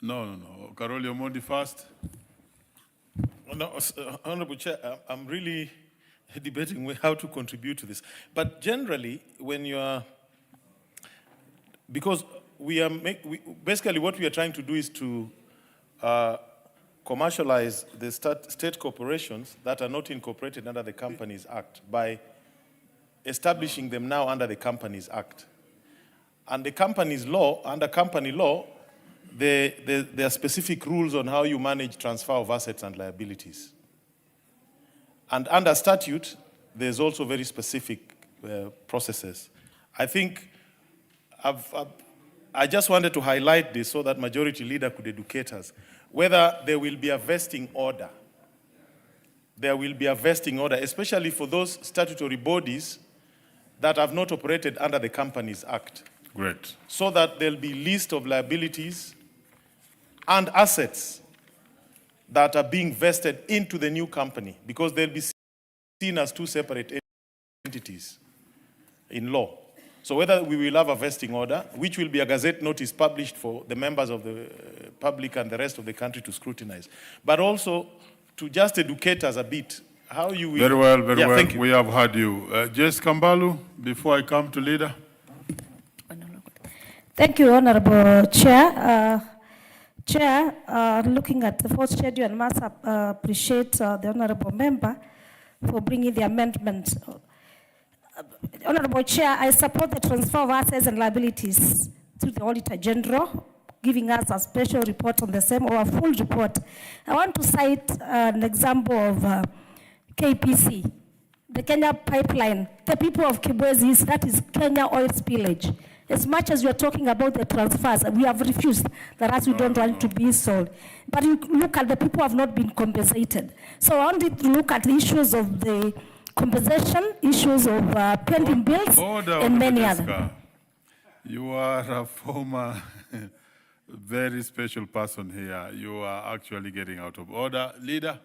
No. Karoli Omondi first. No, Honorable Chair, I'm really debating how to contribute to this. But generally, when you are, because basically what we are trying to do is to commercialize the state corporations that are not incorporated under the Companies Act by establishing them now under the Companies Act. And the company's law, under company law, there are specific rules on how you manage transfer of assets and liabilities. And under statute, there's also very specific processes. I think I just wanted to highlight this so that Majority Leader could educate us. Whether there will be a vesting order. There will be a vesting order, especially for those statutory bodies that have not operated under the Companies Act. Great. So that there'll be list of liabilities and assets that are being vested into the new company, because they'll be seen as two separate entities in law. So whether we will have a vesting order, which will be a gazette notice published for the members of the public and the rest of the country to scrutinize, but also to just educate us a bit how you will... Very well. Thank you. We have heard you. Jess Kambalu, before I come to leader. Thank you, Honorable Chair. Looking at the fourth schedule, I must appreciate the Honorable Member for bringing the amendment. Honorable Chair, I support the transfer of assets and liabilities to the Auditor General, giving us a special report on the same or a full report. I want to cite an example of KPC, the Kenya Pipeline. The people of Kibwezi, that is Kenya Oil Spillage. As much as we are talking about the transfers, we have refused that as we don't want to be sold. But you look at the people who have not been compensated. So I wanted to look at the issues of the compensation, issues of pending bills, and many others. You are a former very special person here. You are actually getting out of order. Leader?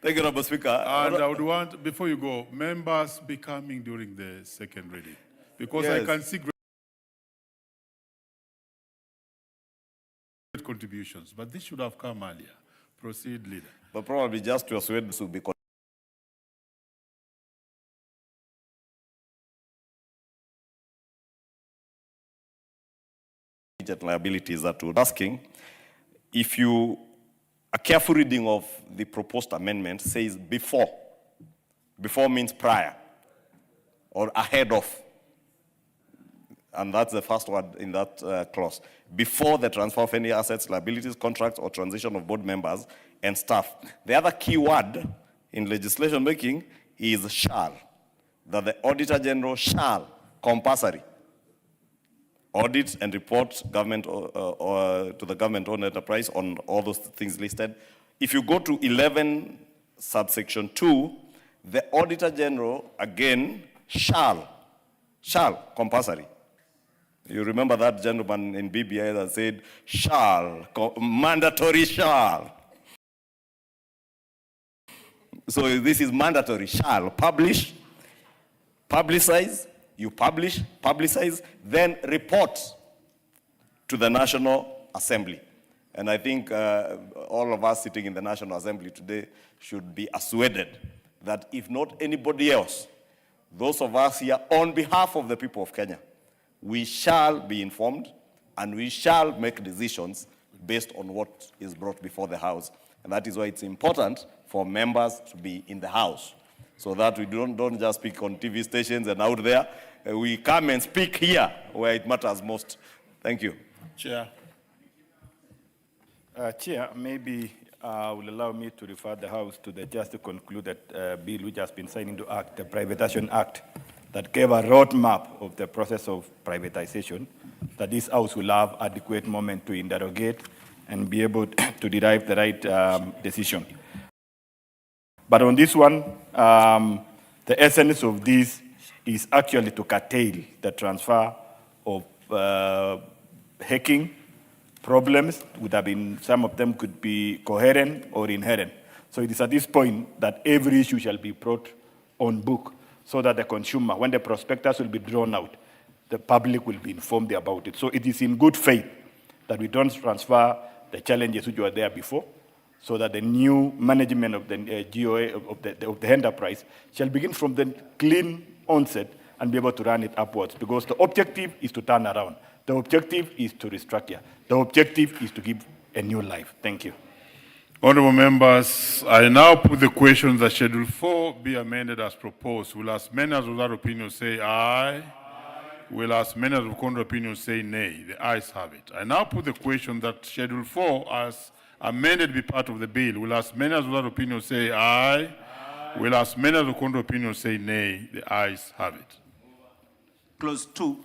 Thank you, Honorable Speaker. And I would want, before you go, members be coming during the second reading. Because yes. I can see great contributions, but this should have come earlier. Proceed, Leader. But probably just to assuage this will be liabilities that we're asking. If you a careful reading of the proposed amendment says before. Before means prior or ahead of. And that's the first word in that clause. Before the transfer of any assets, liabilities, contracts, or transition of board members and staff. The other key word in legislation making is shall. That the Auditor General shall, compulsory, audit and report government to the government-owned enterprise on all those things listed. If you go to 11 subsection 2, the Auditor General again shall, compulsory. You remember that gentleman in BBI that said shall, mandatory shall. So this is mandatory shall, publish, publicize, you publish, publicize, then report to the National Assembly. And I think all of us sitting in the National Assembly today should be assuaded that if not anybody else, those of us here on behalf of the people of Kenya, we shall be informed and we shall make decisions based on what is brought before the House. And that is why it's important for members to be in the House, so that we don't just speak on TV stations and out there. We come and speak here where it matters most. Thank you. Chair. Chair, maybe will allow me to refer the House to the just to conclude that bill which has been signed into act, the Privatization Act, that gave a roadmap of the process of privatization, that this House will have adequate moment to interrogate and be able to derive the right decision. But on this one, the essence of this is actually to curtail the transfer of hacking problems. Would have been, some of them could be coherent or inherent. So it is at this point that every issue shall be brought on book. so that the consumer, when the prospectus will be drawn out, the public will be informed about it. So it is in good faith that we don't transfer the challenges which were there before, so that the new management of the GOA of the enterprise shall begin from the clean onset and be able to run it upwards, because the objective is to turn around. The objective is to restructure. The objective is to give a new life. Thank you. Honorable members, I now put the question that Schedule 4 be amended as proposed. Will as many as without opinion say aye? Will as many as with contrary opinion say nay? The ayes have it. I now put the question that Schedule 4 as amended be part of the bill. Will as many as without opinion say aye? Will as many as with contrary opinion say nay? The ayes have it. Clause 2.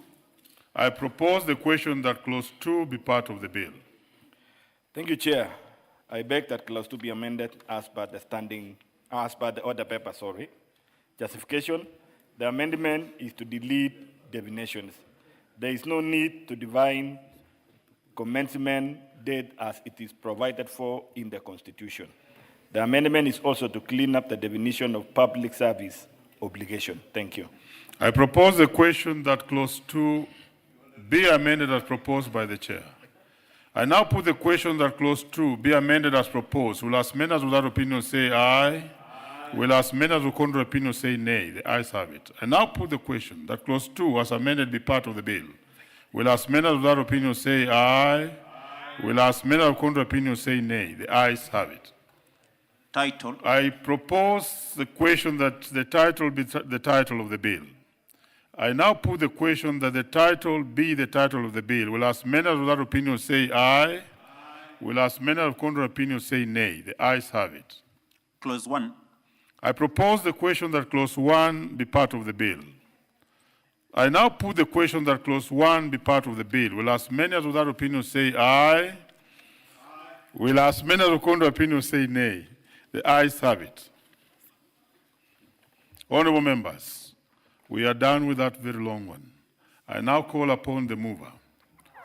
I propose the question that Clause 2 be part of the bill. Thank you, Chair. I beg that Clause 2 be amended as per the order paper, sorry. Justification: the amendment is to delete definitions. There is no need to define commencement date as it is provided for in the Constitution. The amendment is also to clean up the definition of public service obligation. Thank you. I propose the question that Clause 2 be amended as proposed by the Chair. I now put the question that Clause 2 be amended as proposed. Will as many as without opinion say aye? Will as many as with contrary opinion say nay? The ayes have it. I now put the question that Clause 2 as amended be part of the bill. Will as many as without opinion say aye? Will as many as with contrary opinion say nay? The ayes have it. Title. I propose the question that the title be the title of the bill. I now put the question that the title be the title of the bill. Will as many as without opinion say aye? Will as many as with contrary opinion say nay? The ayes have it. Clause 1. I propose the question that Clause 1 be part of the bill. I now put the question that Clause 1 be part of the bill. Will as many as without opinion say aye? Will as many as with contrary opinion say nay? The ayes have it. Honorable members, we are done with that very long one. I now call upon the mover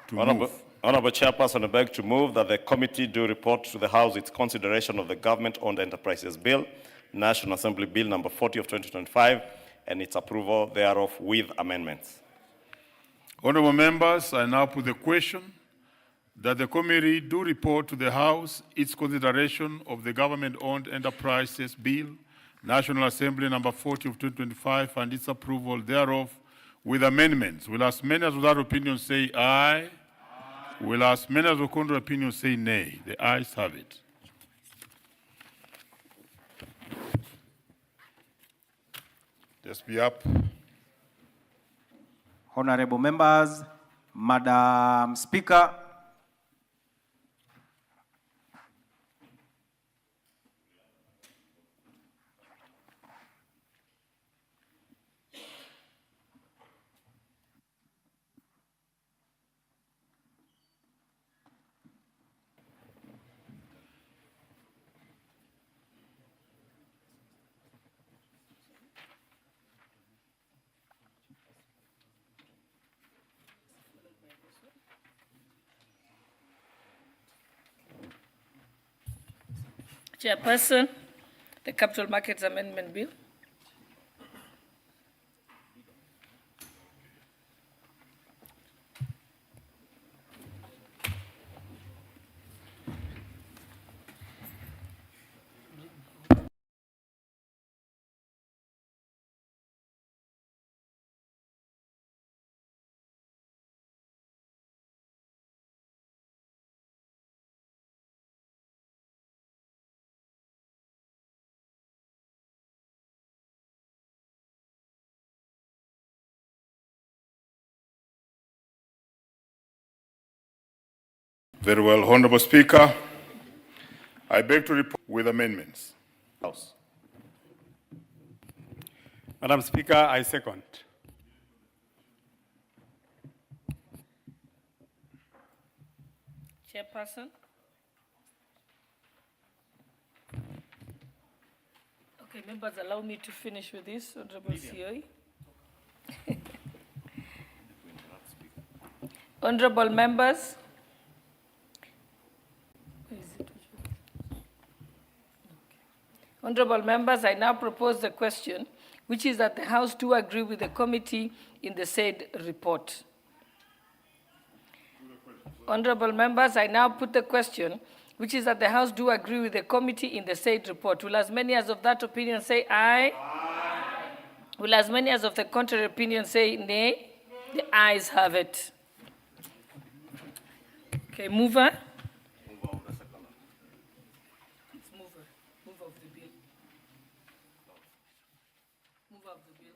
to move. Honorable Chairperson, I beg to move that the committee do report to the House its consideration of the Government-Owned Enterprises Bill, National Assembly Bill number 40 of 2025, and its approval thereof with amendments. Honorable members, I now put the question that the committee do report to the House its consideration of the Government-Owned Enterprises Bill, National Assembly number 40 of 2025, and its approval thereof with amendments. Will as many as without opinion say aye? Will as many as with contrary opinion say nay? The ayes have it. Just be up. Honorable members, Madam Speaker, Chairperson, the Capital Markets Amendment Bill. Very well, Honorable Speaker. I beg to report with amendments. House. Madam Speaker, I second. Chairperson. Okay, members, allow me to finish with this, Honorable COE. Honorable members. Honorable members, I now propose the question. which is that the House do agree with the committee in the said report. Honorable members, I now put the question, which is that the House do agree with the committee in the said report. Will as many as of that opinion say aye? Aye. Will as many as of the contrary opinion say nay? The ayes have it. Okay, mover. It's mover. Mover of the bill. Mover of the bill.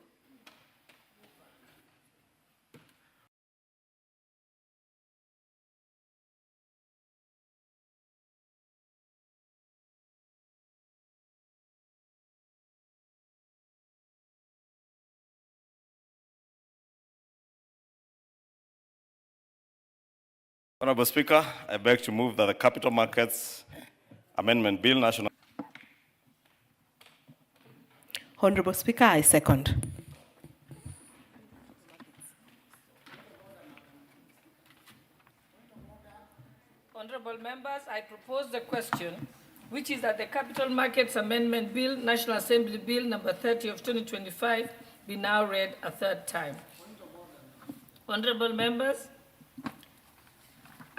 Honorable Speaker, I beg to move that the Capital Markets Amendment Bill, National. Honorable Speaker, I second. Honorable members, I propose the question, which is that the Capital Markets Amendment Bill, National Assembly Bill number 30 of 2025, be now read a third time. Honorable members,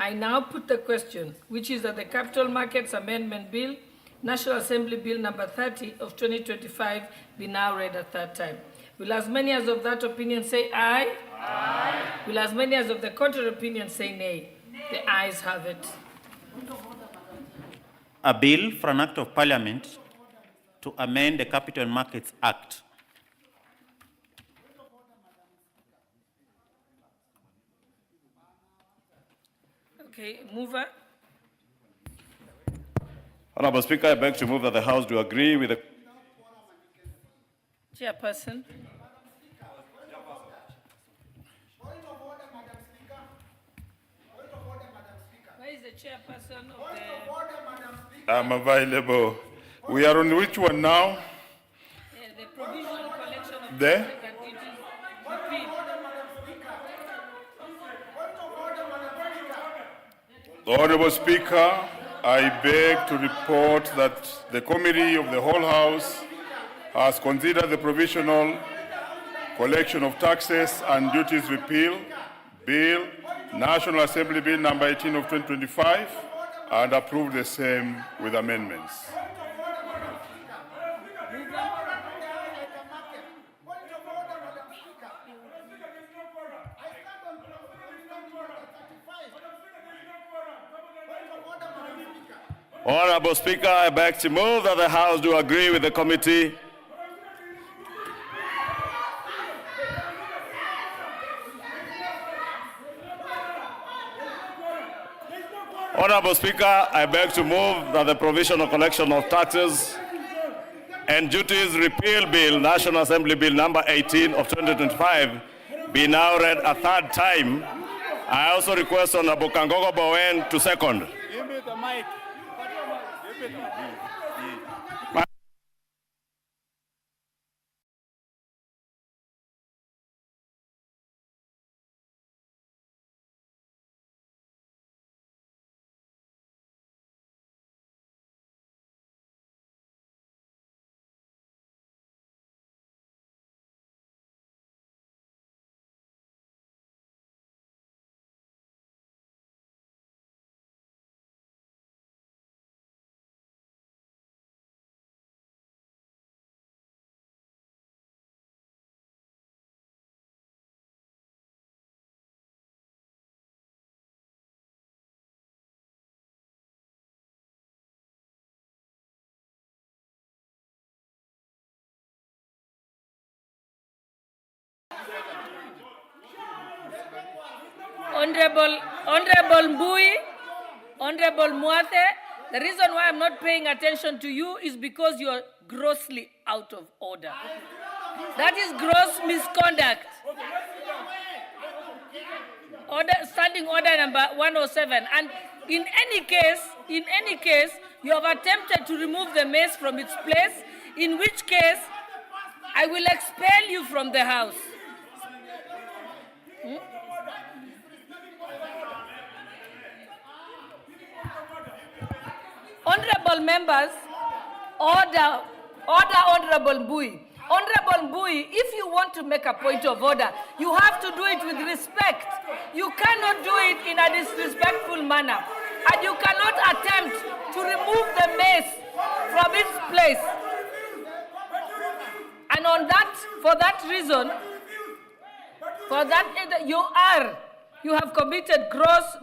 I now put the question, which is that the Capital Markets Amendment Bill, National Assembly Bill number 30 of 2025, be now read a third time. Will as many as of that opinion say aye? Aye. Will as many as of the contrary opinion say nay? The ayes have it. A bill for an act of parliament to amend the Capital Markets Act. Okay, mover. Honorable Speaker, I beg to move that the House do agree with the Chairperson. Where is the chairperson of the... I'm available. We are on which one now? The provisional collection of There? taxes and duties repealed. Honorable Speaker, I beg to report that the Committee of the whole House has considered the provisional collection of taxes and duties repeal bill, National Assembly Bill number 18 of 2025, and approved the same with amendments. Honorable Speaker, I beg to move that the House do agree with the committee. Honorable Speaker, I beg to move that the provisional collection of taxes and duties repeal bill, National Assembly Bill number 18 of 2025, be now read a third time. I also request Honorable Kangogo Bowen to second. Give me the mic. Honorable Mbui, Honorable Muathe, the reason why I'm not paying attention to you is because you're grossly out of order. That is gross misconduct. Standing order number 107. And in any case, you have attempted to remove the mace from its place, in which case, I will expel you from the House. Honorable members, order, Honorable Mbui. Honorable Mbui, if you want to make a point of order, you have to do it with respect. You cannot do it in a disrespectful manner. And you cannot attempt to remove the mace from its place. And for that reason, you have committed gross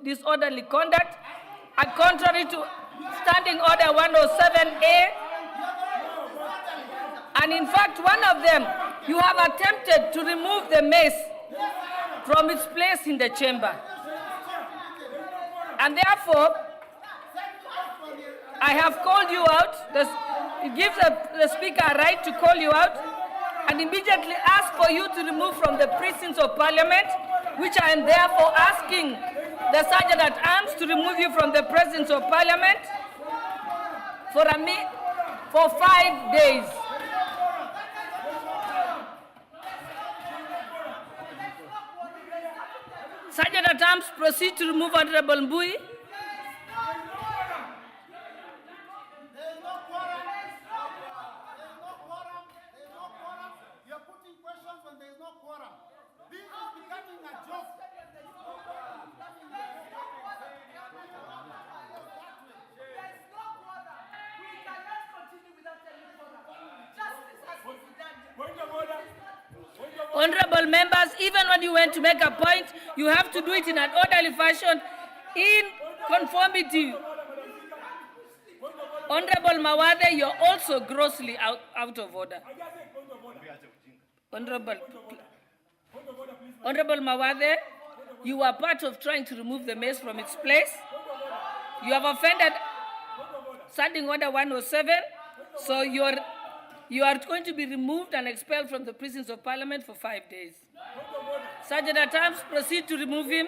disorderly conduct, and contrary to Standing Order 107A. And in fact, one of them, you have attempted to remove the mace from its place in the chamber. And therefore, I have called you out. It gives the Speaker a right to call you out and immediately ask for you to remove from the precincts of Parliament, which I am therefore asking the Sergeant at Arms to remove you from the presence of Parliament for 5 days. Sergeant at Arms, proceed to remove Honorable Mbui. Honorable members, even when you want to make a point, you have to do it in an orderly fashion, in conformity. Honorable Mawade, you're also grossly out of order. Honorable Mawade, you are part of trying to remove the mace from its place. You have offended Standing Order 107, so you are going to be removed and expelled from the precincts of Parliament for 5 days. Sergeant at Arms, proceed to remove him.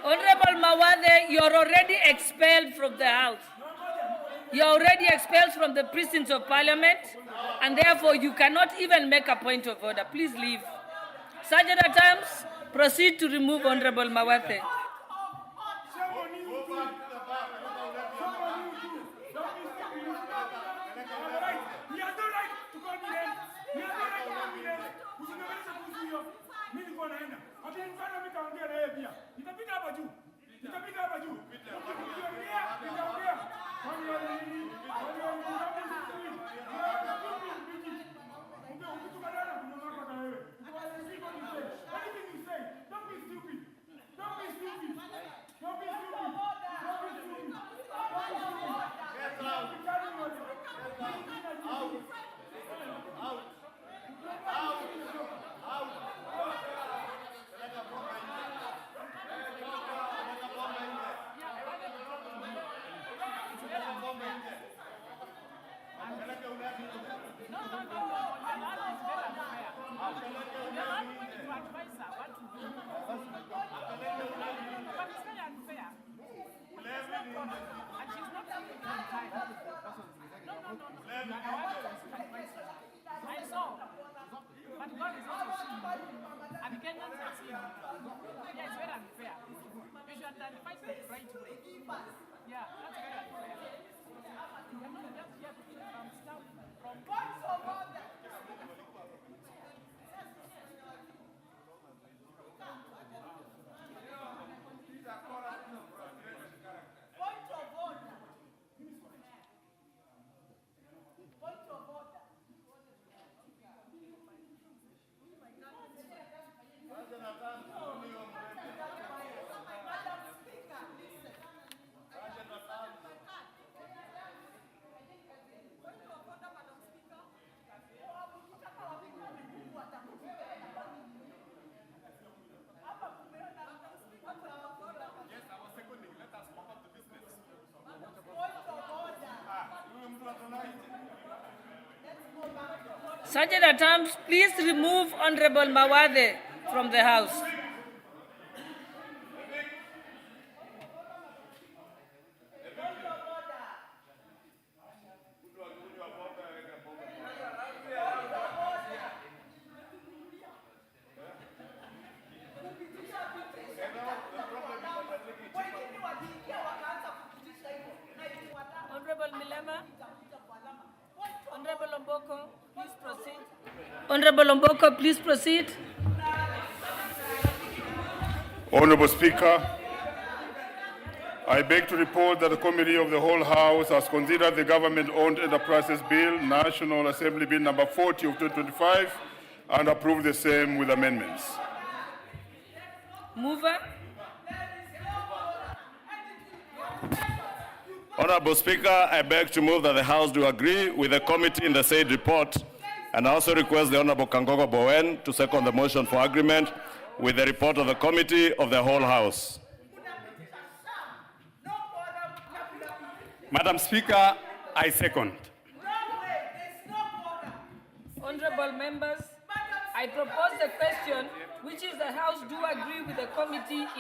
Honorable Mawade, you are already expelled from the House. You are already expelled from the precincts of Parliament, and therefore you cannot even make a point of order. Please leave. Sergeant at Arms, proceed to remove Honorable Mawade. Sergeant at Arms, please remove Honorable Mawade from the House. Honorable Milema, Honorable Omboko, please proceed. Honorable Omboko, please proceed. Honorable Speaker, I beg to report that the Committee of the Whole House has considered the Government-Owned Enterprises Bill, National Assembly Bill number 40 of 2025, and approved the same with amendments. Mover, Honorable Speaker, I beg to move that the House do agree with the committee in the said report, and I also request the Honorable Kangogo Bowen to second the motion for agreement with the report of the Committee of the Whole House. Madam Speaker, I second. honorable members, I propose the question, which is the House do agree with the committee